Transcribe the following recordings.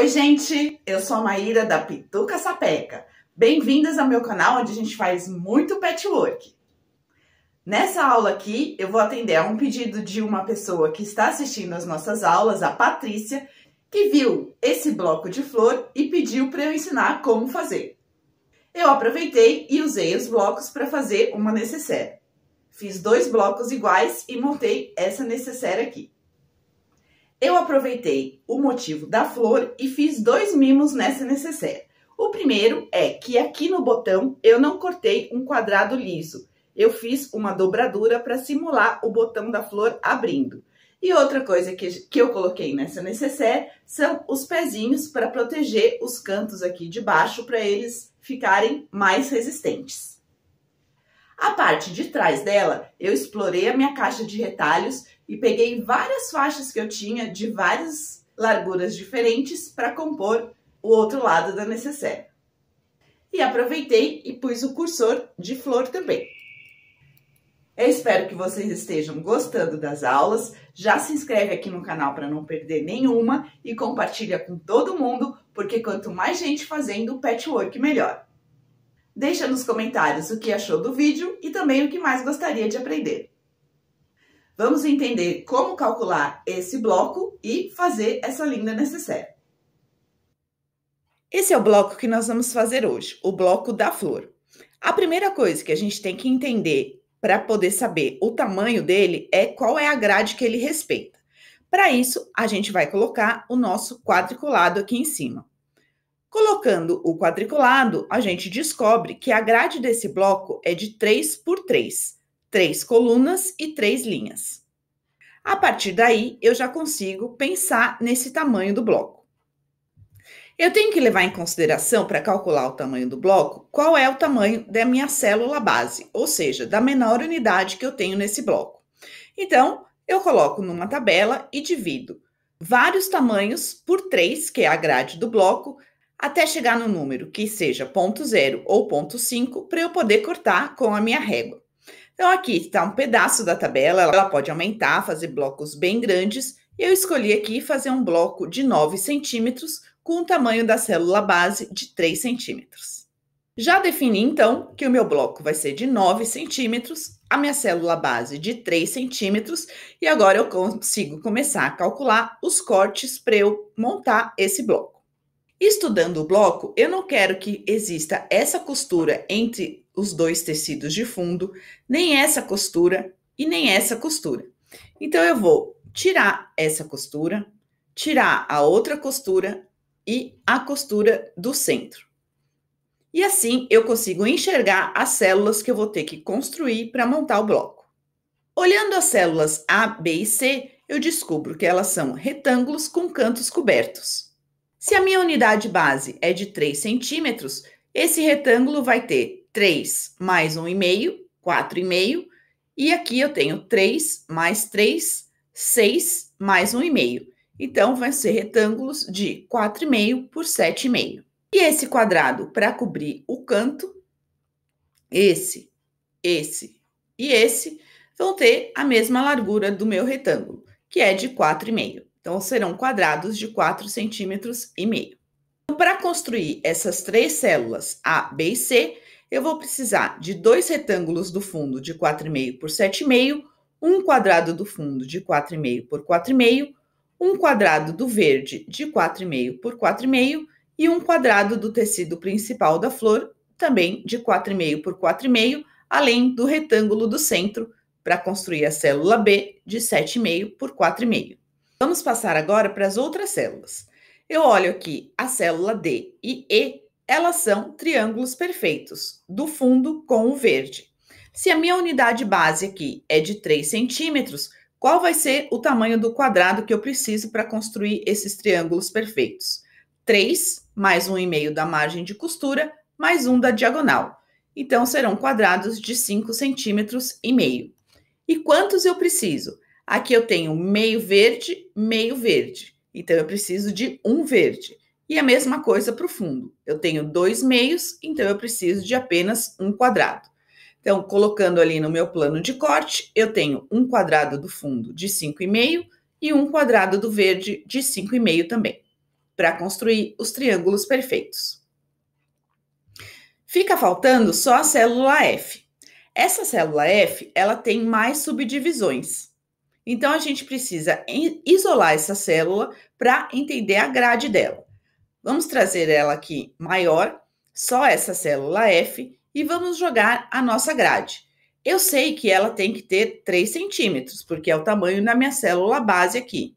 Oi, gente! Eu sou a Maíra da Pituca Sapeca. Bem-vindas ao meu canal, onde a gente faz muito patchwork. Nessa aula aqui, eu vou atender a um pedido de uma pessoa que está assistindo as nossas aulas, a Patrícia, que viu esse bloco de flor e pediu para eu ensinar como fazer. Eu aproveitei e usei os blocos para fazer uma nécessaire. Fiz 2 blocos iguais e montei essa nécessaire aqui. Eu aproveitei o motivo da flor e fiz 2 mimos nessa nécessaire. O primeiro é que aqui no botão eu não cortei um quadrado liso. Eu fiz uma dobradura para simular o botão da flor abrindo. E outra coisa que eu coloquei nessa nécessaire são os pezinhos para proteger os cantos aqui de baixo para eles ficarem mais resistentes. A parte de trás dela, eu explorei a minha caixa de retalhos e peguei várias faixas que eu tinha de várias larguras diferentes para compor o outro lado da nécessaire. E aproveitei e pus o cursor de flor também. Eu espero que vocês estejam gostando das aulas. Já se inscreve aqui no canal para não perder nenhuma e compartilha com todo mundo, porque quanto mais gente fazendo o patchwork, melhor. Deixa nos comentários o que achou do vídeo e também o que mais gostaria de aprender. Vamos entender como calcular esse bloco e fazer essa linda nécessaire. Esse é o bloco que nós vamos fazer hoje, o bloco da flor. A primeira coisa que a gente tem que entender para poder saber o tamanho dele é qual é a grade que ele respeita. Para isso, a gente vai colocar o nosso quadriculado aqui em cima. Colocando o quadriculado, a gente descobre que a grade desse bloco é de 3 por 3, 3 colunas e 3 linhas. A partir daí, eu já consigo pensar nesse tamanho do bloco. Eu tenho que levar em consideração, para calcular o tamanho do bloco, qual é o tamanho da minha célula base, ou seja, da menor unidade que eu tenho nesse bloco. Então, eu coloco numa tabela e divido vários tamanhos por 3, que é a grade do bloco, até chegar no número que seja 0,0 ou 0,5 para eu poder cortar com a minha régua. Então, aqui está um pedaço da tabela, ela pode aumentar, fazer blocos bem grandes. Eu escolhi aqui fazer um bloco de 9 centímetros com o tamanho da célula base de 3 centímetros. Já defini, então, que o meu bloco vai ser de 9 centímetros, a minha célula base de 3 centímetros, e agora eu consigo começar a calcular os cortes para eu montar esse bloco. Estudando o bloco, eu não quero que exista essa costura entre os 2 tecidos de fundo, nem essa costura e nem essa costura. Então, eu vou tirar essa costura, tirar a outra costura e a costura do centro. E assim, eu consigo enxergar as células que eu vou ter que construir para montar o bloco. Olhando as células A, B e C, eu descubro que elas são retângulos com cantos cobertos. Se a minha unidade base é de 3 centímetros, esse retângulo vai ter 3 mais 1,5, 4,5, e aqui eu tenho 3 mais 3, 6 mais 1,5. Então, vão ser retângulos de 4,5 por 7,5. E esse quadrado, para cobrir o canto, esse e esse, vão ter a mesma largura do meu retângulo, que é de 4,5. Então, serão quadrados de 4,5 centímetros. Então, para construir essas 3 células A, B e C, eu vou precisar de 2 retângulos do fundo de 4,5 por 7,5, um quadrado do fundo de 4,5 por 4,5, um quadrado do verde de 4,5 por 4,5 e um quadrado do tecido principal da flor, também de 4,5 por 4,5, além do retângulo do centro, para construir a célula B de 7,5 por 4,5. Vamos passar agora para as outras células. Eu olho aqui a célula D e E, elas são triângulos perfeitos, do fundo com o verde. Se a minha unidade base aqui é de 3 centímetros, qual vai ser o tamanho do quadrado que eu preciso para construir esses triângulos perfeitos? 3 mais 1,5 da margem de costura, mais 1 da diagonal. Então, serão quadrados de 5,5 centímetros. E quantos eu preciso? Aqui eu tenho meio verde. Então, eu preciso de um verde. E a mesma coisa para o fundo. Eu tenho 2 meios, então eu preciso de apenas um quadrado. Então, colocando ali no meu plano de corte, eu tenho um quadrado do fundo de 5,5 e um quadrado do verde de 5,5 também. para construir os triângulos perfeitos. Fica faltando só a célula F. Essa célula F, ela tem mais subdivisões. Então, a gente precisa isolar essa célula para entender a grade dela. Vamos trazer ela aqui maior, só essa célula F, e vamos jogar a nossa grade. Eu sei que ela tem que ter 3 centímetros, porque é o tamanho da minha célula base aqui.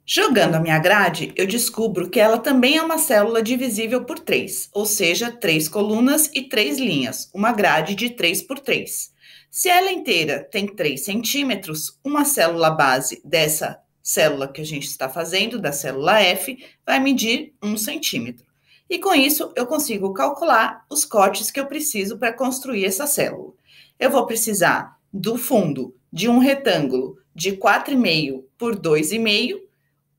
Jogando a minha grade, eu descubro que ela também é uma célula divisível por 3, ou seja, 3 colunas e 3 linhas, uma grade de 3 por 3. Se ela inteira tem 3 centímetros, uma célula base dessa célula que a gente está fazendo, da célula F, vai medir 1 centímetro. E com isso, eu consigo calcular os cortes que eu preciso para construir essa célula. Eu vou precisar do fundo de um retângulo de 4,5 por 2,5,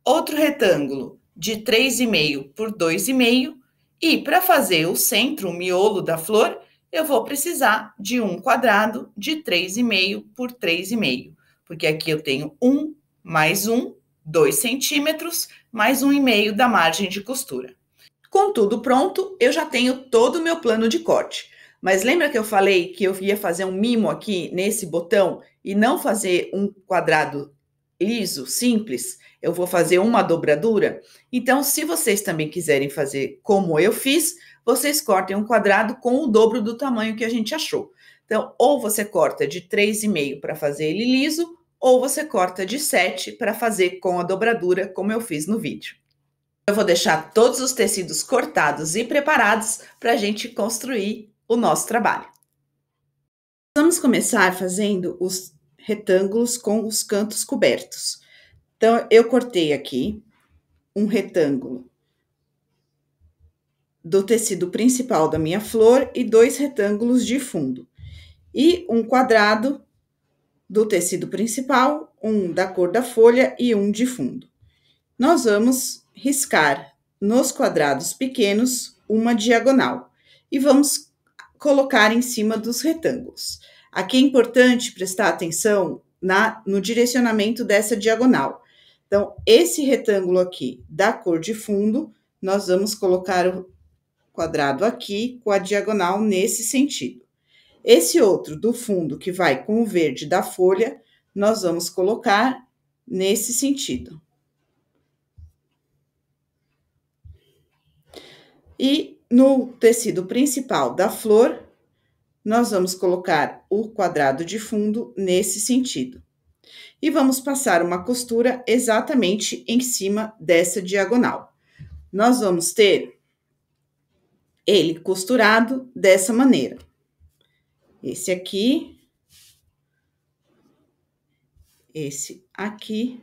outro retângulo de 3,5 por 2,5 e para fazer o centro, o miolo da flor, eu vou precisar de um quadrado de 3,5 por 3,5, porque aqui eu tenho 1 mais 1, 2 centímetros, mais 1,5 da margem de costura. Com tudo pronto, eu já tenho todo o meu plano de corte. Mas lembra que eu falei que eu ia fazer um mimo aqui nesse botão e não fazer um quadrado liso, simples? Eu vou fazer uma dobradura. Então, se vocês também quiserem fazer como eu fiz, vocês cortem um quadrado com o dobro do tamanho que a gente achou. Então, ou você corta de 3,5 para fazer ele liso, ou você corta de 7 para fazer com a dobradura, como eu fiz no vídeo. Eu vou deixar todos os tecidos cortados e preparados para a gente construir o nosso trabalho. Vamos começar fazendo os retângulos com os cantos cobertos. Então, eu cortei aqui um retângulo do tecido principal da minha flor e 2 retângulos de fundo. E um quadrado do tecido principal, um da cor da folha e um de fundo. Nós vamos riscar nos quadrados pequenos uma diagonal e vamos colocar em cima dos retângulos. Aqui é importante prestar atenção no direcionamento dessa diagonal. Então, esse retângulo aqui da cor de fundo, nós vamos colocar o quadrado aqui com a diagonal nesse sentido. Esse outro do fundo, que vai com o verde da folha, nós vamos colocar nesse sentido. E no tecido principal da flor, nós vamos colocar o quadrado de fundo nesse sentido. E vamos passar uma costura exatamente em cima dessa diagonal. Nós vamos ter ele costurado dessa maneira. Esse aqui, esse aqui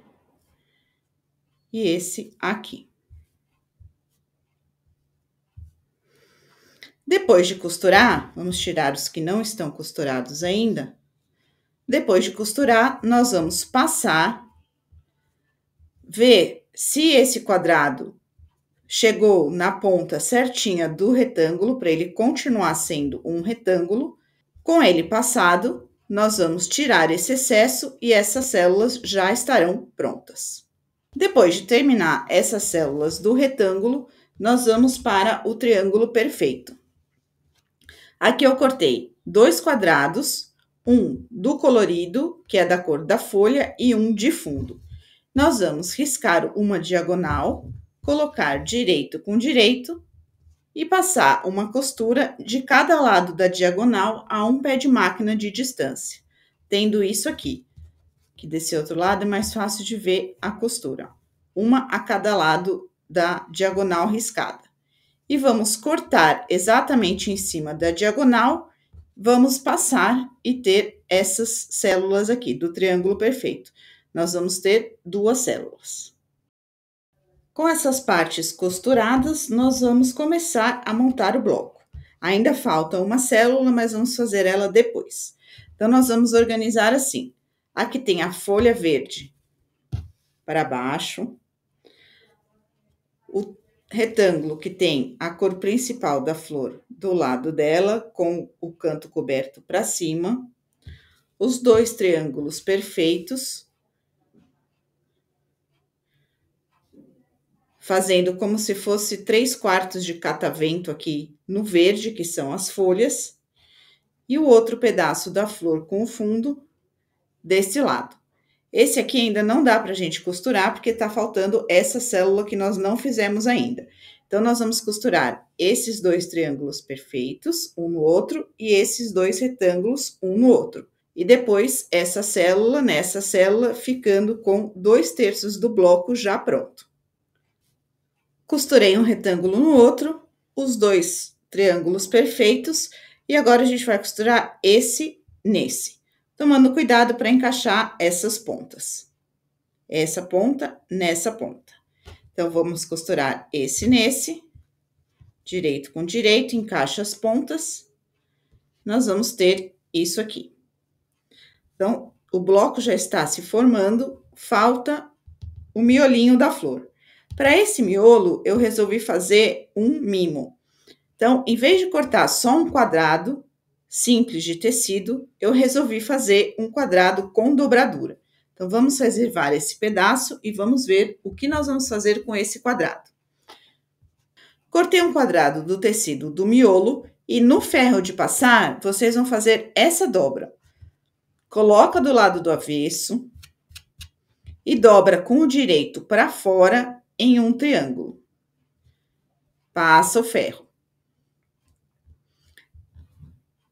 e esse aqui. Depois de costurar, vamos tirar os que não estão costurados ainda. Depois de costurar, nós vamos passar, ver se esse quadrado chegou na ponta certinha do retângulo, para ele continuar sendo um retângulo. Com ele passado, nós vamos tirar esse excesso e essas células já estarão prontas. Depois de terminar essas células do retângulo, nós vamos para o triângulo perfeito. Aqui eu cortei 2 quadrados, um do colorido, que é da cor da folha, e um de fundo. Nós vamos riscar uma diagonal, colocar direito com direito e passar uma costura de cada lado da diagonal a um pé de máquina de distância. Tendo isso aqui, que desse outro lado é mais fácil de ver a costura. Uma a cada lado da diagonal riscada. E vamos cortar exatamente em cima da diagonal, vamos passar e ter essas células aqui do triângulo perfeito. Nós vamos ter 2 células. Com essas partes costuradas, nós vamos começar a montar o bloco. Ainda falta uma célula, mas vamos fazer ela depois. Então, nós vamos organizar assim. Aqui tem a folha verde para baixo, o retângulo que tem a cor principal da flor do lado dela, com o canto coberto para cima, os 2 triângulos perfeitos, fazendo como se fosse 3/4 de catavento aqui no verde, que são as folhas, e o outro pedaço da flor com o fundo desse lado. Esse aqui ainda não dá pra gente costurar, porque tá faltando essa célula que nós não fizemos ainda. Então, nós vamos costurar esses 2 triângulos perfeitos, um no outro, e esses 2 retângulos, um no outro. E depois, essa célula, nessa célula, ficando com 2/3 do bloco já pronto. Costurei um retângulo no outro, os 2 triângulos perfeitos, e agora a gente vai costurar esse nesse, tomando cuidado para encaixar essas pontas. Essa ponta nessa ponta. Então, vamos costurar esse nesse, direito com direito, encaixa as pontas. Nós vamos ter isso aqui. Então, o bloco já está se formando, falta o miolinho da flor. Para esse miolo, eu resolvi fazer um mimo. Então, em vez de cortar só um quadrado simples de tecido, eu resolvi fazer um quadrado com dobradura. Então, vamos reservar esse pedaço e vamos ver o que nós vamos fazer com esse quadrado. Cortei um quadrado do tecido do miolo e no ferro de passar, vocês vão fazer essa dobra. Coloca do lado do avesso e dobra com o direito para fora em um triângulo. Passa o ferro.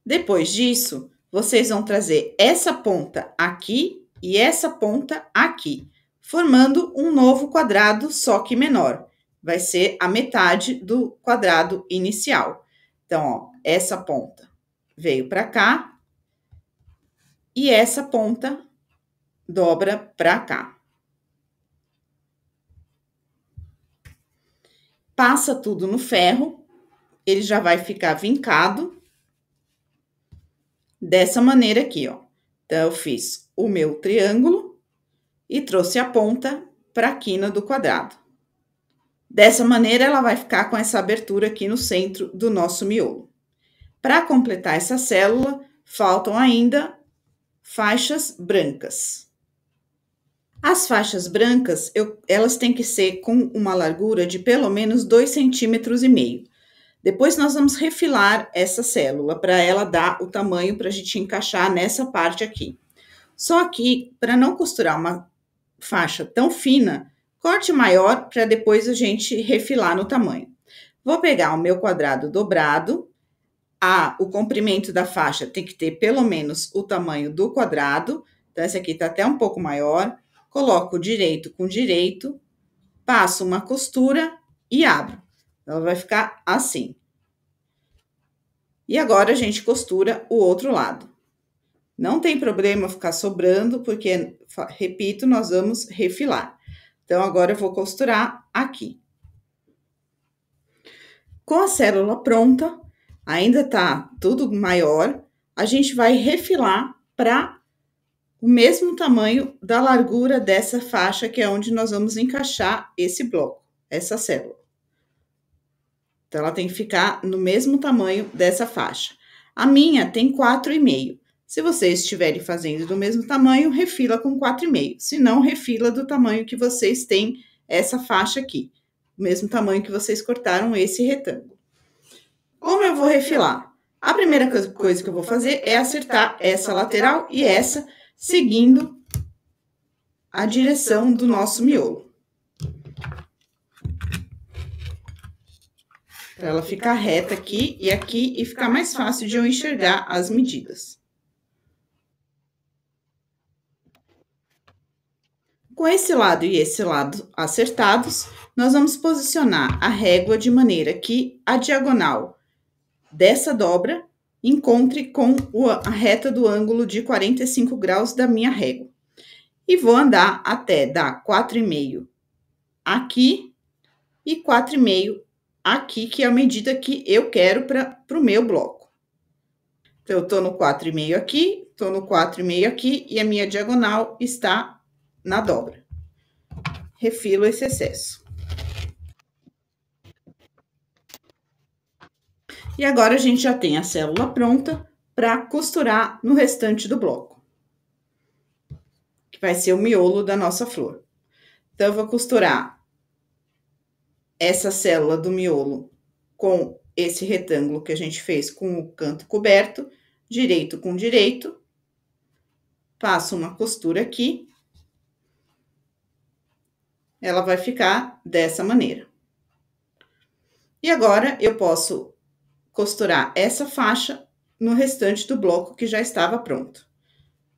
Depois disso, vocês vão trazer essa ponta aqui e essa ponta aqui, formando um novo quadrado, só que menor. Vai ser a metade do quadrado inicial. Então, ó, essa ponta veio para cá e essa ponta dobra para cá. Passa tudo no ferro, ele já vai ficar vincado dessa maneira aqui, ó. Então, eu fiz o meu triângulo e trouxe a ponta para a quina do quadrado. Dessa maneira, ela vai ficar com essa abertura aqui no centro do nosso miolo. Para completar essa célula, faltam ainda faixas brancas. As faixas brancas, elas têm que ser com uma largura de pelo menos 2,5 cm. Depois, nós vamos refilar essa célula para ela dar o tamanho para a gente encaixar nessa parte aqui. Só que, para não costurar uma faixa tão fina, corte maior para depois a gente refilar no tamanho. Vou pegar o meu quadrado dobrado. O comprimento da faixa tem que ter pelo menos o tamanho do quadrado. Então, esse aqui tá até um pouco maior. Coloco direito com direito, passo uma costura e abro. Ela vai ficar assim. E agora a gente costura o outro lado. Não tem problema ficar sobrando, porque, repito, nós vamos refilar. Então, agora eu vou costurar aqui. Com a célula pronta, ainda tá tudo maior, a gente vai refilar para o mesmo tamanho da largura dessa faixa, que é onde nós vamos encaixar esse bloco, essa célula. Então, ela tem que ficar no mesmo tamanho dessa faixa. A minha tem 4,5. Se vocês estiverem fazendo do mesmo tamanho, refila com 4,5. Se não, refila do tamanho que vocês têm essa faixa aqui. O mesmo tamanho que vocês cortaram esse retângulo. Como eu vou refilar? A primeira coisa que eu vou fazer é acertar essa lateral e essa, seguindo a direção do nosso miolo. Para ela ficar reta aqui e ficar mais fácil de eu enxergar as medidas. Com esse lado e esse lado acertados, nós vamos posicionar a régua de maneira que a diagonal dessa dobra encontre com a reta do ângulo de 45 graus da minha régua. E vou andar até dar 4,5 aqui e 4,5 aqui, que é a medida que eu quero para o meu bloco. Então, eu tô no 4,5 aqui, tô no 4,5 aqui e a minha diagonal está na dobra. Refilo esse excesso. E agora, a gente já tem a célula pronta para costurar no restante do bloco, que vai ser o miolo da nossa flor. Então, eu vou costurar essa célula do miolo com esse retângulo que a gente fez com o canto coberto, direito com direito, passo uma costura aqui, ela vai ficar dessa maneira. E agora eu posso costurar essa faixa no restante do bloco que já estava pronto.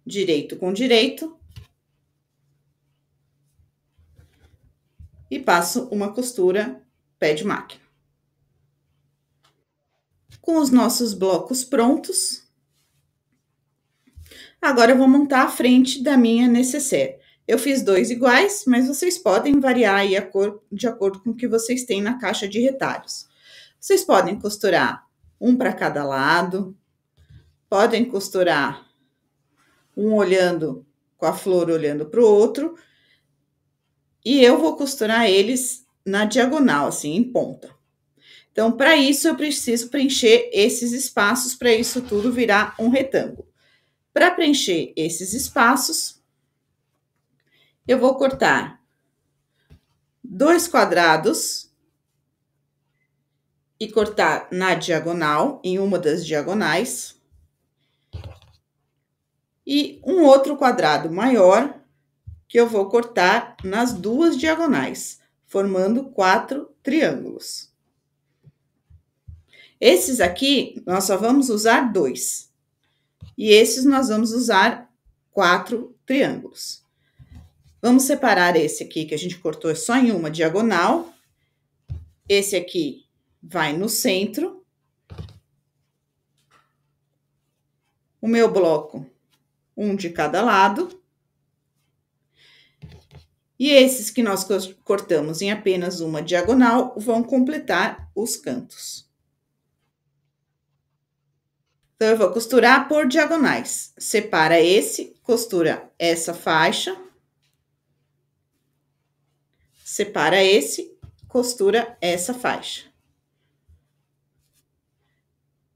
Direito com direito. E passo uma costura pé de máquina. Com os nossos blocos prontos, agora eu vou montar a frente da minha nécessaire. Eu fiz 2 iguais, mas vocês podem variar aí a cor de acordo com o que vocês têm na caixa de retalhos. Vocês podem costurar um para cada lado, podem costurar um olhando com a flor olhando para o outro, e eu vou costurar eles na diagonal, assim, em ponta. Então, para isso, eu preciso preencher esses espaços, para isso tudo virar um retângulo. Para preencher esses espaços, eu vou cortar 2 quadrados e cortar na diagonal, em uma das diagonais. E um outro quadrado maior, que eu vou cortar nas 2 diagonais, formando 4 triângulos. Esses aqui, nós só vamos usar 2. E esses nós vamos usar 4 triângulos. Vamos separar esse aqui que a gente cortou só em uma diagonal. Esse aqui vai no centro. O meu bloco, um de cada lado. E esses que nós cortamos em apenas uma diagonal vão completar os cantos. Então, eu vou costurar por diagonais. Separa esse, costura essa faixa. Separa esse, costura essa faixa.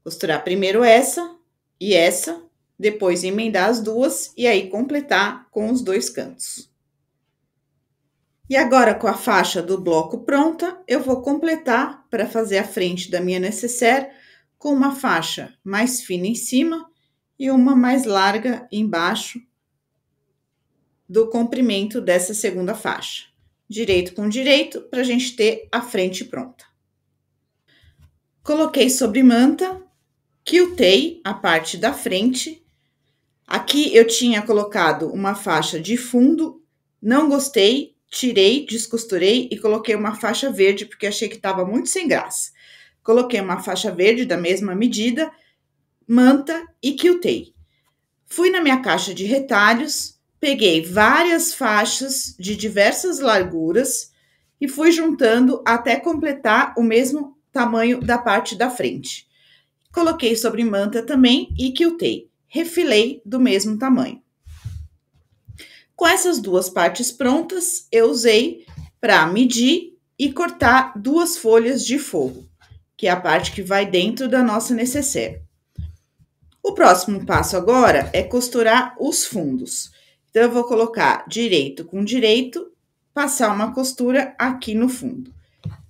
Costurar primeiro essa e essa, depois emendar as duas e aí completar com os 2 cantos. E agora, com a faixa do bloco pronta, eu vou completar para fazer a frente da minha nécessaire com uma faixa mais fina em cima e uma mais larga embaixo do comprimento dessa segunda faixa. Direito com direito, para a gente ter a frente pronta. Coloquei sobre manta, quiltei a parte da frente. Aqui eu tinha colocado uma faixa de fundo, não gostei, tirei, descosturei e coloquei uma faixa verde, porque achei que estava muito sem graça. Coloquei uma faixa verde da mesma medida, manta e quiltei. Fui na minha caixa de retalhos, peguei várias faixas de diversas larguras e fui juntando até completar o mesmo tamanho da parte da frente. Coloquei sobre manta também e quiltei. Refilei do mesmo tamanho. Com essas 2 partes prontas, eu usei para medir e cortar 2 folhas de forro, que é a parte que vai dentro da nossa nécessaire. O próximo passo agora é costurar os fundos. Então, eu vou colocar direito com direito, passar uma costura aqui no fundo.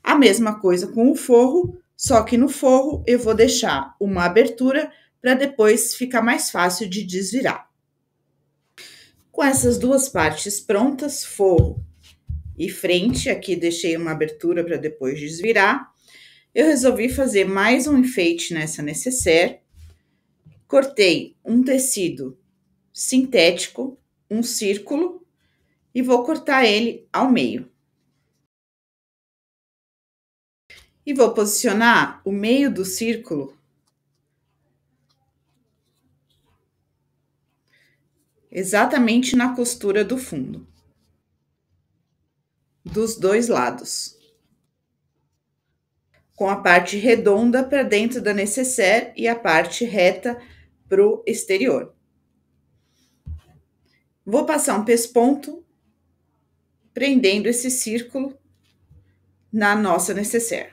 A mesma coisa com o forro, só que no forro eu vou deixar uma abertura para depois ficar mais fácil de desvirar. Com essas 2 partes prontas, forro e frente, aqui deixei uma abertura para depois desvirar, eu resolvi fazer mais um enfeite nessa nécessaire. Cortei um tecido sintético, um círculo, e vou cortar ele ao meio. E vou posicionar o meio do círculo exatamente na costura do fundo, dos 2 lados, com a parte redonda para dentro da nécessaire e a parte reta para o exterior. Vou passar um pesponto prendendo esse círculo na nossa nécessaire.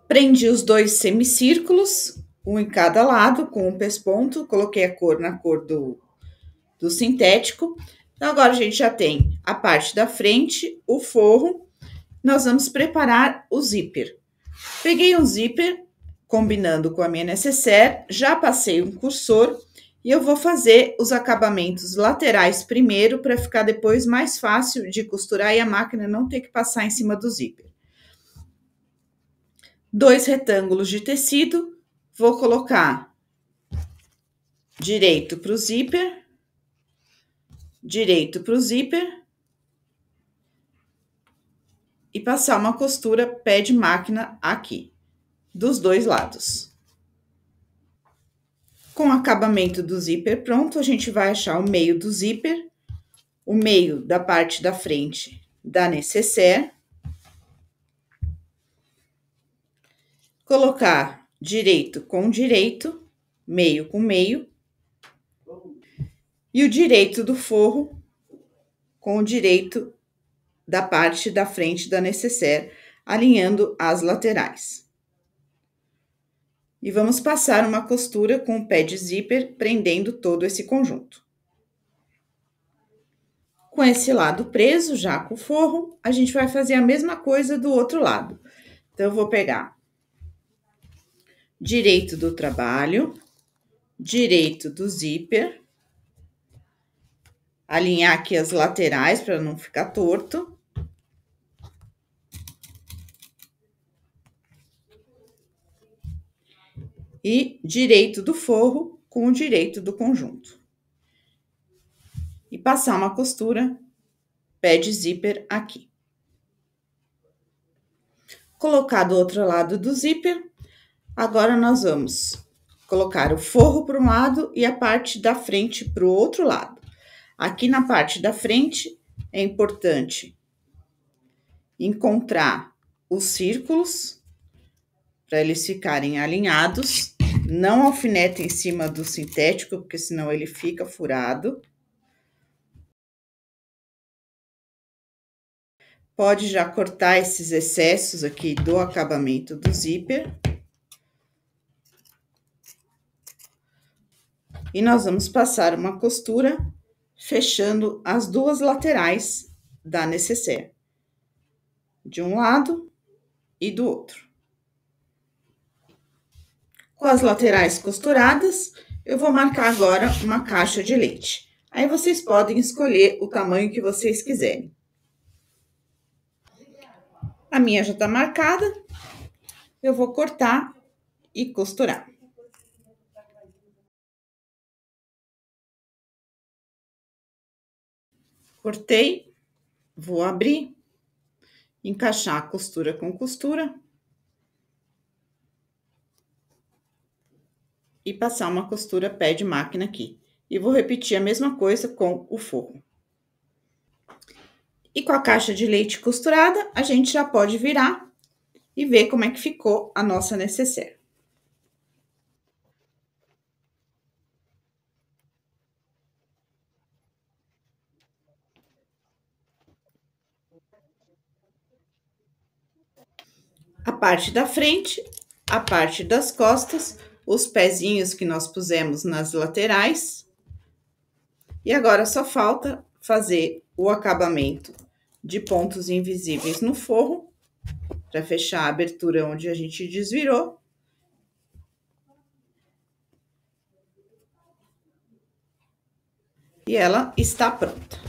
Prendi os 2 semicírculos, um em cada lado, com um pesponto, coloquei a cor na cor do sintético. Então, agora a gente já tem a parte da frente, o forro, nós vamos preparar o zíper. Peguei um zíper, combinando com a minha necessaire, já passei um cursor e eu vou fazer os acabamentos laterais primeiro para ficar depois mais fácil de costurar e a máquina não ter que passar em cima do zíper. 2 retângulos de tecido, vou colocar direito para o zíper, direito para o zíper e passar uma costura pé de máquina aqui, dos dois lados. Com o acabamento do zíper pronto, a gente vai achar o meio do zíper, o meio da parte da frente da necessaire, colocar direito com direito, meio com meio, e o direito do forro com o direito da parte da frente da necessaire, alinhando as laterais. E vamos passar uma costura com o pé de zíper, prendendo todo esse conjunto. Com esse lado preso, já com o forro, a gente vai fazer a mesma coisa do outro lado. Então, eu vou pegar direito do trabalho, direito do zíper, alinhar aqui as laterais para não ficar torto. E direito do forro com o direito do conjunto. E passar uma costura pé de zíper aqui. Colocar do outro lado do zíper, agora nós vamos colocar o forro para um lado e a parte da frente para o outro lado. Aqui na parte da frente é importante encontrar os círculos para eles ficarem alinhados. Não alfineta em cima do sintético, porque senão ele fica furado. Pode já cortar esses excessos aqui do acabamento do zíper. E nós vamos passar uma costura fechando as duas laterais da necessaire, de um lado e do outro. Com as laterais costuradas, eu vou marcar agora uma caixa de leite. Aí vocês podem escolher o tamanho que vocês quiserem. A minha já tá marcada, eu vou cortar e costurar. Cortei, vou abrir, encaixar a costura com costura. E passar uma costura pé de máquina aqui. E vou repetir a mesma coisa com o forro. E com a caixa de leite costurada, a gente já pode virar e ver como é que ficou a nossa necessaire. A parte da frente, a parte das costas, os pezinhos que nós pusemos nas laterais. E agora só falta fazer o acabamento de pontos invisíveis no forro, para fechar a abertura onde a gente desvirou. E ela está pronta.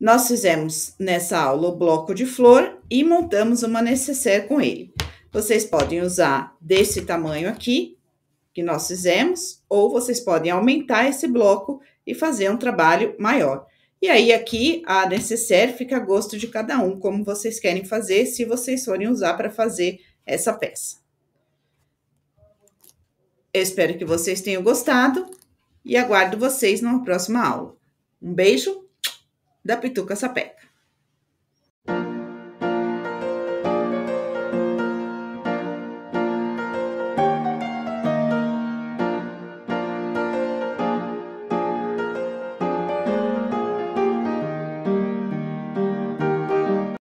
Nós fizemos nessa aula o bloco de flor e montamos uma necessaire com ele. Vocês podem usar desse tamanho aqui, que nós fizemos, ou vocês podem aumentar esse bloco e fazer um trabalho maior. E aí, aqui, a necessaire fica a gosto de cada um, como vocês querem fazer, se vocês forem usar para fazer essa peça. Eu espero que vocês tenham gostado e aguardo vocês numa próxima aula. Um beijo da Pituca Sapeca.